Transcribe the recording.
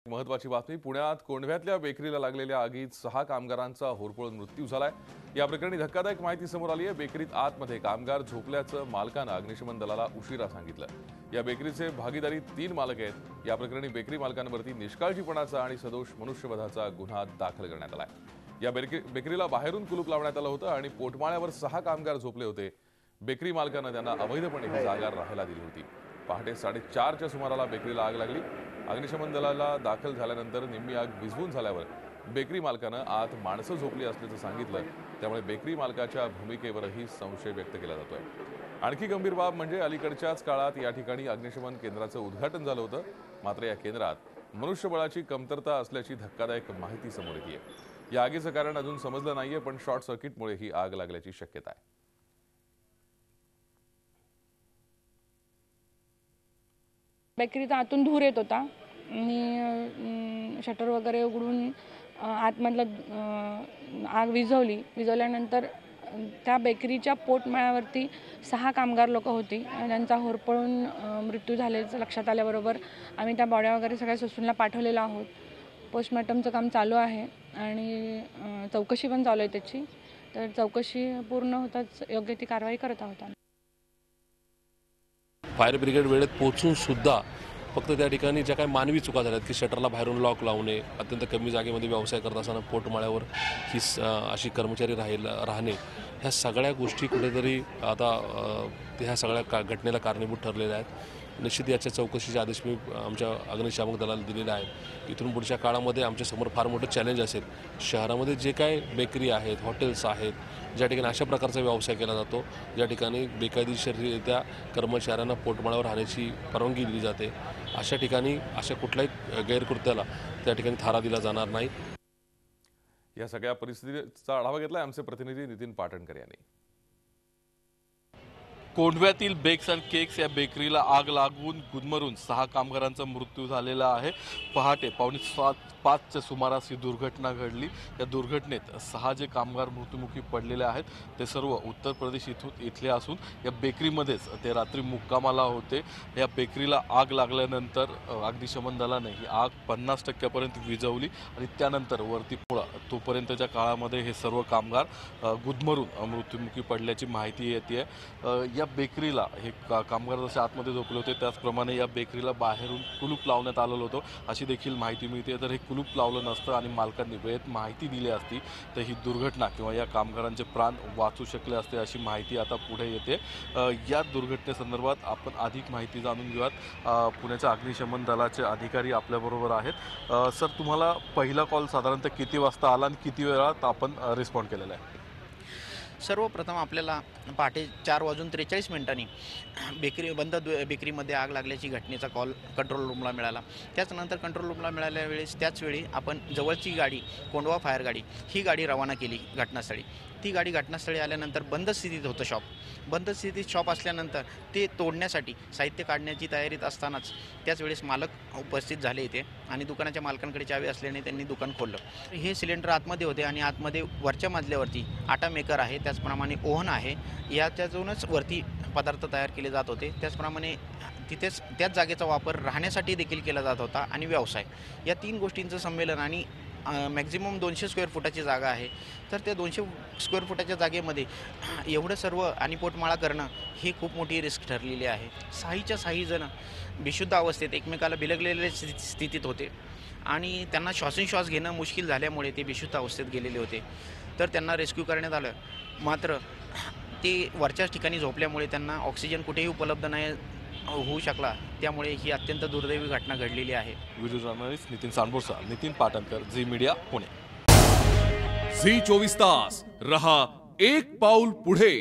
महत्वाची बातमी पुण्यात कोंढव्यातल्या बेकरीला लागलेल्या आगीत 6 कामगारांचा होरपळून मृत्यू झालाय। या प्रकरणी धक्कादायक माहिती समोर आली आहे। बेकरीत आतमध्ये कामगार झोपल्याचं मालकानं अग्निशमन दलाला उशिरा सांगितलं। या बेकरीचे भागीदारी 3 मालक आहेत। या प्रकरणी बेकरी मालकांवरती निष्काळजीपणाचा आणि सदोष मनुष्यवधाचा गुन्हा दाखल करण्यात आलाय। या बेकरीला बाहेरून कुलूप लावण्यात आलं होतं आणि पोटमाळ्यावर 6 कामगार झोपले होते। बेकरी मालकानं त्यांना अवैधपणे ही जागा राहायला दिली होती। पहाटे 4:30च्या सुमाराला बेकरीला आग लागली। अग्निशमन दलाला दाखल झाल्यानंतर निम्मी आग विझवून झाल्यावर बेकरी मालकानं आत माणसं झोपली असल्याचं सांगितलं। त्यामुळे बेकरी मालकाच्या भूमिकेवरही संशय व्यक्त केला जातोय। आणखी गंभीर बाब म्हणजे अलीकडच्याच काळात या ठिकाणी अग्निशमन केंद्राचं उद्घाटन झालं होतं। मात्र या केंद्रात मनुष्यबळाची कमतरता असल्याची धक्कादायक माहिती समोर येते। या आगीचं कारण अजून समजलं नाहीये, पण शॉर्ट सर्किटमुळे ही आग लागल्याची शक्यता आहे। बेकरीचा आतून धूर येत होता आणि शटर वगैरे उघडून आतमधलं आग विझवल्यानंतर त्या बेकरीच्या पोटमाळ्यावरती 6 कामगार लोक होती। त्यांचा होरपळून मृत्यू झाल्याचं लक्षात आल्याबरोबर आम्ही त्या बॉड्या वगैरे सगळ्या ससूनला पाठवलेला आहोत। पोस्टमॉर्टमचं काम चालू आहे आणि चौकशी पण चालू आहे त्याची। तर चौकशी पूर्ण होताच योग्य ती कारवाई करत आहोत। फायर ब्रिगेड वेळेत पोहोचून सुद्धा फक्त त्या ठिकाणी ज्या काही मानवी चुका झाल्यात की शटरला बाहेरून लॉक लावणे, अत्यंत कमी जागेमध्ये व्यवसाय करत असताना पोटमाळ्यावर ही अशी कर्मचारी राहणे, ह्या सगळ्या गोष्टी कुठेतरी आता ह्या सगळ्या घटनेला कारणीभूत ठरलेल्या आहेत। निश्चित याच्या चौकशीचे आदेश मी आमच्या अग्निशामक दलाला दिलेले आहेत। इथून पुढच्या काळामध्ये आमच्यासमोर फार मोठं चॅलेंज असेल। शहरामध्ये जे काय बेकरी आहेत, हॉटेल्स आहेत, ज्या ठिकाणी अशा प्रकारचा व्यवसाय केला जातो, ज्या ठिकाणी बेकायदेशीररित्या कर्मचाऱ्यांना पोटमाळ्यावर राहण्याची परवानगी दिली जाते, अशा ठिकाणी अशा कुठल्याही गैरकृत्याला त्या ठिकाणी थारा दिला जाणार नाही। या सगळ्या परिस्थितीचा आढावा घेतलाय आमचे प्रतिनिधी नितीन पाटणकर यांनी। कोंढव्यातील बेक्स अँड केक्स या बेकरीला आग लागून गुदमरून 6 कामगारांचा मृत्यू झालेला आहे। पहाटे 4:45च्या सुमारास ही दुर्घटना घडली। या दुर्घटनेत 6 जे कामगार मृत्युमुखी पडलेले आहेत ते सर्व उत्तर प्रदेश इथले असून या बेकरीमध्येच ते रात्री मुक्कामाला होते। या बेकरीला आग लागल्यानंतर अग्निशमन दलाने ही आग 50% विझवली आणि त्यानंतर वरती तोपर्यंतच्या काळामध्ये हे सर्व कामगार गुदमरून मृत्युमुखी पडल्याची माहिती येते। या बेकरीला हे कामगार जसे आतमध्ये झोपले होते त्याचप्रमाणे या बेकरीला बाहेरून कुलूप लावण्यात आलेलं होतं अशी देखील माहिती मिळते। तर हे कुलूप लावलं नसतं आणि मालकांनी वेळेत माहिती दिली असती तर ही दुर्घटना किंवा या कामगारांचे प्राण वाचू शकले असते अशी माहिती आता पुढे येते। या दुर्घटनेसंदर्भात आपण अधिक माहिती जाणून घेऊयात। पुण्याच्या अग्निशमन दलाचे अधिकारी आपल्याबरोबर आहेत। सर, तुम्हाला पहिला कॉल साधारणतः किती वाजता आला आणि किती वेळात आपण रिस्पॉन्ड केलेला आहे? सर्वप्रथम आपल्याला पहाटे 4:43 बंद बेकरीमध्ये आग लागल्याची घटनेचा कॉल कंट्रोल रूमला मिळाला। त्याच्यानंतर कंट्रोल रूमला मिळाल्या वेळेस त्याचवेळी आपण जवळची गाडी कोंढवा फायर गाडी ही गाडी रवाना केली घटनास्थळी। ती गाडी घटनास्थळी आल्यानंतर बंद स्थितीत होतं शॉप। बंद स्थितीत शॉप असल्यानंतर ते तोडण्यासाठी साहित्य काढण्याची तयारीत असतानाच त्याच वेळेस मालक उपस्थित झाले इथे आणि दुकानाच्या मालकांकडे चावी असल्याने त्यांनी दुकान खोललं। हे सिलेंडर आतमध्ये होते आणि आतमध्ये वरच्या मजल्यावरती आटा मेकर आहे, त्याचप्रमाणे ओव्हन आहे, याच्यातूनच वरती पदार्थ तयार केले जात होते। त्याचप्रमाणे तिथेच त्याच जागेचा वापर राहण्यासाठी देखील केला जात होता आणि व्यवसाय, या 3 गोष्टींचं संमेलन आणि मॅक्झिमम 200 स्क्वेअर फुटाची जागा आहे। तर त्या 200 स्क्वेअर फुटाच्या जागेमध्ये एवढं सर्व आणि पोटमाळा करणं ही खूप मोठी रिस्क ठरलेली आहे। 6 जण बेशुद्ध अवस्थेत एकमेकाला बिलगलेल्या स्थितीत होते आणि त्यांना श्वासोच्छ्वास घेणं मुश्किल झाल्यामुळे ते बेशुद्ध अवस्थेत गेलेले होते। तर त्यांना रेस्क्यू करण्यात आलं, मात्र ते वरच्याच ठिकाणी झोपल्यामुळे त्यांना ऑक्सिजन कुठेही उपलब्ध नाही होऊ शकला, त्यामुळे ही अत्यंत दुर्दैवी घटना घडलेली आहे। व्हिडिओ जर्नलिस्ट नितीन सांडभोरसह Nitin Patankar, Zee media, Pune. Zee 24 तास रहा एक पाऊल पुढे।